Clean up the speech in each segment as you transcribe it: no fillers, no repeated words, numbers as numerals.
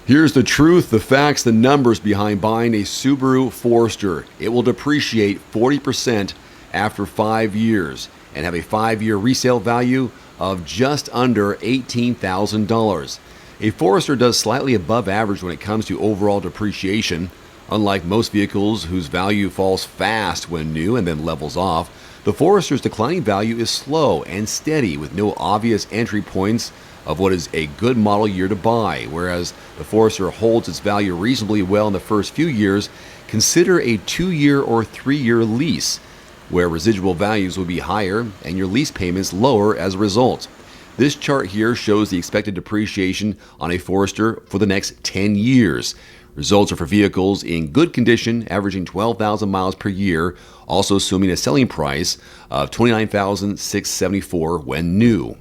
Here's the truth, the facts, the numbers behind buying a Subaru Forester. It will depreciate 40% after 5 years and have a 5-year resale value of just under $18,000. A Forester does slightly above average when it comes to overall depreciation. Unlike most vehicles whose value falls fast when new and then levels off, the Forester's declining value is slow and steady with no obvious entry points of what is a good model year to buy. Whereas the Forester holds its value reasonably well in the first few years, consider a 2-year or 3-year lease, where residual values will be higher and your lease payments lower as a result. This chart here shows the expected depreciation on a Forester for the next 10 years. Results are for vehicles in good condition, averaging 12,000 miles per year, also assuming a selling price of $29,674 when new.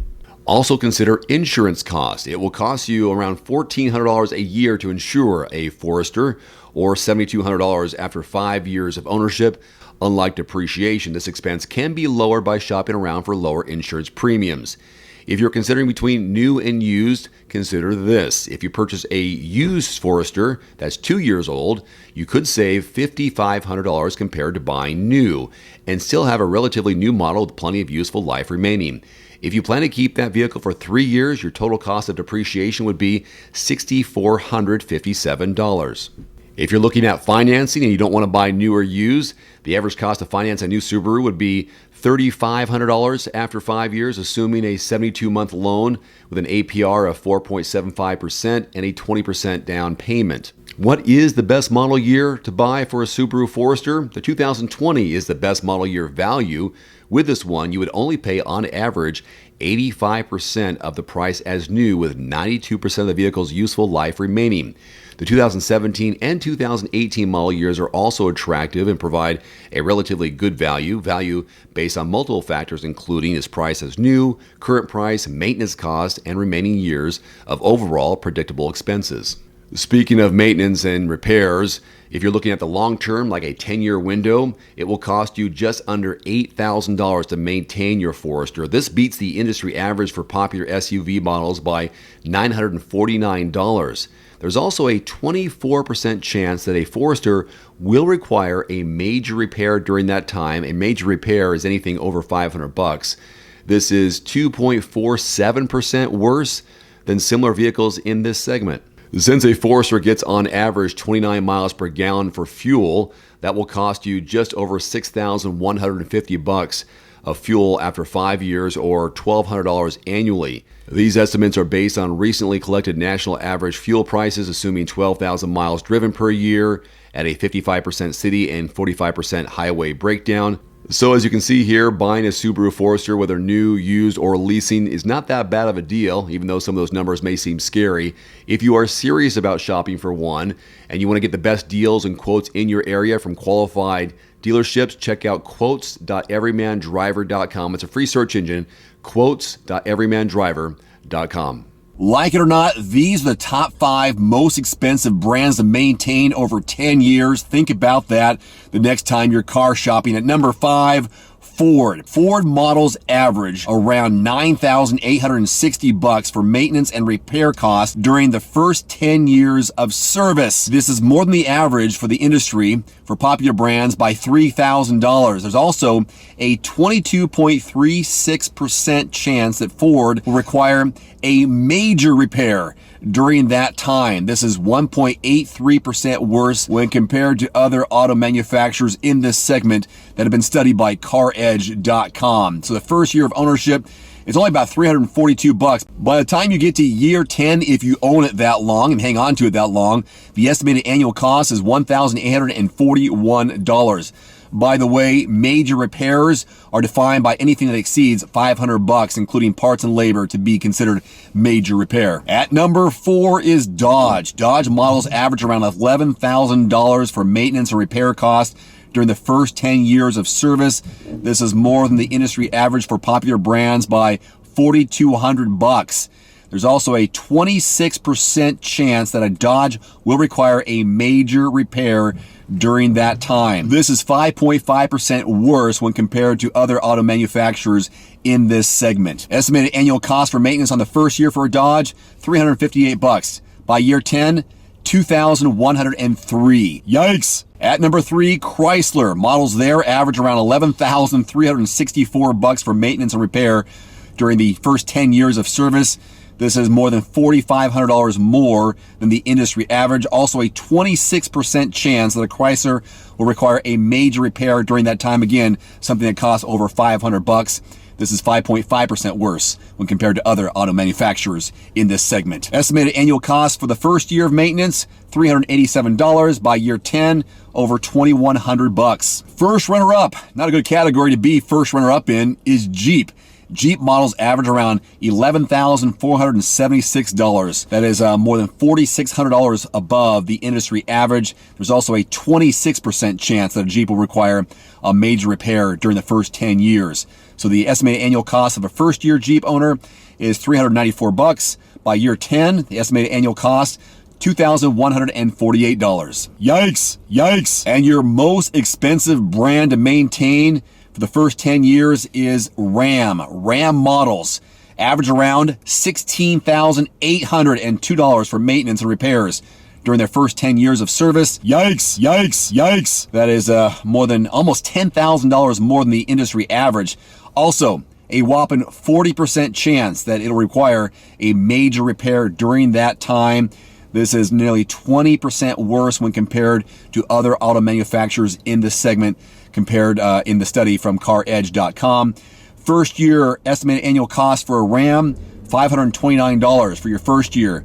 Also consider insurance costs. It will cost you around $1,400 a year to insure a Forester, or $7,200 after 5 years of ownership. Unlike depreciation, this expense can be lowered by shopping around for lower insurance premiums. If you're considering between new and used, consider this. If you purchase a used Forester that's 2 years old, you could save $5,500 compared to buying new and still have a relatively new model with plenty of useful life remaining. If you plan to keep that vehicle for 3 years, your total cost of depreciation would be $6,457. If you're looking at financing and you don't want to buy new or used, the average cost to finance a new Subaru would be $3,500 after 5 years, assuming a 72-month loan with an APR of 4.75% and a 20% down payment. What is the best model year to buy for a Subaru Forester? The 2020 is the best model year value. With this one, you would only pay on average 85% of the price as new, with 92% of the vehicle's useful life remaining. The 2017 and 2018 model years are also attractive and provide a relatively good value based on multiple factors, including its price as new, current price, maintenance cost, and remaining years of overall predictable expenses. Speaking of maintenance and repairs, if you're looking at the long term, like a 10-year window, it will cost you just under $8,000 to maintain your Forester. This beats the industry average for popular SUV models by $949. There's also a 24% chance that a Forester will require a major repair during that time. A major repair is anything over $500. This is 2.47% worse than similar vehicles in this segment. Since a Forester gets on average 29 miles per gallon for fuel, that will cost you just over $6,150 of fuel after 5 years, or $1,200 annually. These estimates are based on recently collected national average fuel prices, assuming 12,000 miles driven per year at a 55% city and 45% highway breakdown. So as you can see here, buying a Subaru Forester, whether new, used, or leasing, is not that bad of a deal, even though some of those numbers may seem scary. If you are serious about shopping for one and you want to get the best deals and quotes in your area from qualified dealerships, check out quotes.everymandriver.com. It's a free search engine, quotes.everymandriver.com. Like it or not, these are the top 5 most expensive brands to maintain over 10 years. Think about that the next time you're car shopping. At number 5, Ford. Ford models average around $9,860 for maintenance and repair costs during the first 10 years of service. This is more than the average for the industry for popular brands by $3,000. There's also a 22.36% chance that Ford will require a major repair during that time. This is 1.83% worse when compared to other auto manufacturers in this segment that have been studied by CarEdge.com. So the first year of ownership is only about $342. By the time you get to year 10, if you own it that long and hang on to it that long, the estimated annual cost is $1,841. By the way, major repairs are defined by anything that exceeds $500, including parts and labor, to be considered major repair. At number 4 is Dodge. Dodge models average around $11,000 for maintenance and repair costs during the first 10 years of service. This is more than the industry average for popular brands by $4,200. There's also a 26% chance that a Dodge will require a major repair during that time. This is 5.5% worse when compared to other auto manufacturers in this segment. Estimated annual cost for maintenance on the first year for a Dodge, $358. By year 10, $2,103. Yikes! At number 3, Chrysler. Models there average around $11,364 for maintenance and repair during the first 10 years of service. This is more than $4,500 more than the industry average. Also, a 26% chance that a Chrysler will require a major repair during that time. Again, something that costs over $500. This is 5.5% worse when compared to other auto manufacturers in this segment. Estimated annual cost for the first year of maintenance, $387. By year 10, over $2,100. First runner-up, not a good category to be first runner-up in, is Jeep. Jeep models average around $11,476. That is more than $4,600 above the industry average. There's also a 26% chance that a Jeep will require a major repair during the first 10 years. So the estimated annual cost of a first-year Jeep owner is $394. By year 10, the estimated annual cost, $2,148. Yikes! Yikes! And your most expensive brand to maintain for the first 10 years is Ram. Ram models average around $16,802 for maintenance and repairs during their first 10 years of service. Yikes, yikes, yikes. That is more than almost $10,000 more than the industry average. Also, a whopping 40% chance that it'll require a major repair during that time. This is nearly 20% worse when compared to other auto manufacturers in this segment, compared in the study from CarEdge.com. First year estimated annual cost for a Ram, $529 for your first year.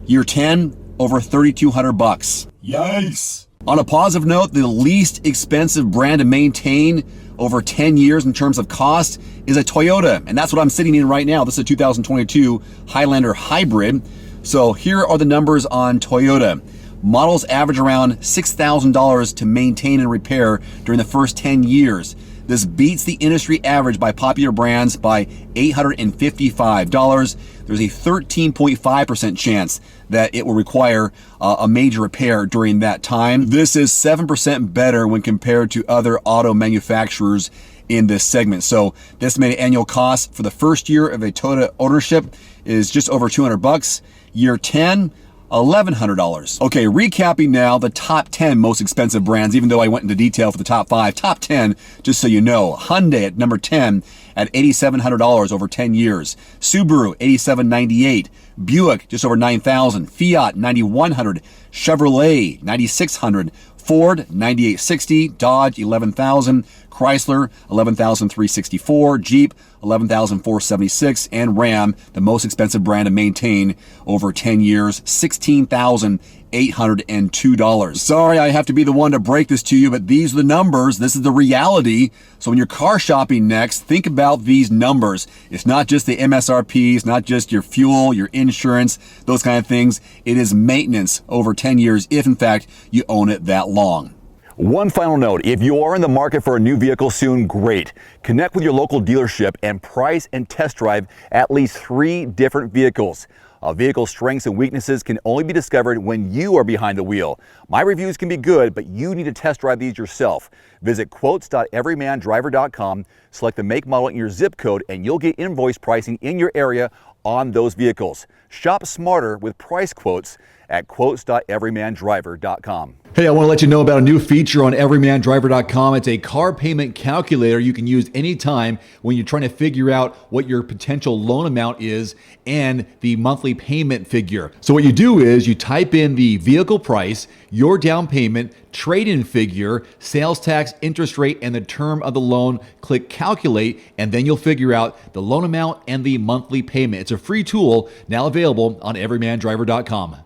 Year 10, over $3,200. Yikes! On a positive note, the least expensive brand to maintain over 10 years in terms of cost is a Toyota, and that's what I'm sitting in right now. This is a 2022 Highlander Hybrid. So here are the numbers on Toyota. Models average around $6,000 to maintain and repair during the first 10 years. This beats the industry average by popular brands by $855. There's a 13.5% chance that it will require a major repair during that time. This is 7% better when compared to other auto manufacturers in this segment. So the estimated annual cost for the first year of a Toyota ownership is just over $200. Year 10, $1,100. Okay, recapping now the top 10 most expensive brands, even though I went into detail for the top 5. Top 10, just so you know. Hyundai at number 10 at $8,700 over 10 years. Subaru, $8,798. Buick, just over $9,000. Fiat, $9,100. Chevrolet, $9,600. Ford, $9,860. Dodge, $11,000. Chrysler, $11,364. Jeep, $11,476. And Ram, the most expensive brand to maintain over 10 years, $16,802. Sorry, I have to be the one to break this to you, but these are the numbers. This is the reality. So when you're car shopping next, think about these numbers. It's not just the MSRP, it's not just your fuel, your insurance, those kind of things. It is maintenance over 10 years, if in fact you own it that long. One final note, if you are in the market for a new vehicle soon, great. Connect with your local dealership and price and test drive at least 3 different vehicles. A vehicle's strengths and weaknesses can only be discovered when you are behind the wheel. My reviews can be good, but you need to test drive these yourself. Visit quotes.everymandriver.com, select the make, model, and your zip code, and you'll get invoice pricing in your area on those vehicles. Shop smarter with price quotes at quotes.everymandriver.com. Hey, I want to let you know about a new feature on everymandriver.com. It's a car payment calculator you can use anytime when you're trying to figure out what your potential loan amount is and the monthly payment figure. So what you do is you type in the vehicle price, your down payment, trade-in figure, sales tax, interest rate, and the term of the loan. Click calculate, and then you'll figure out the loan amount and the monthly payment. It's a free tool now available on everymandriver.com.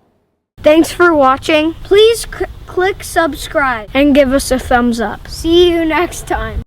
Thanks for watching. Please click subscribe and give us a thumbs up. See you next time.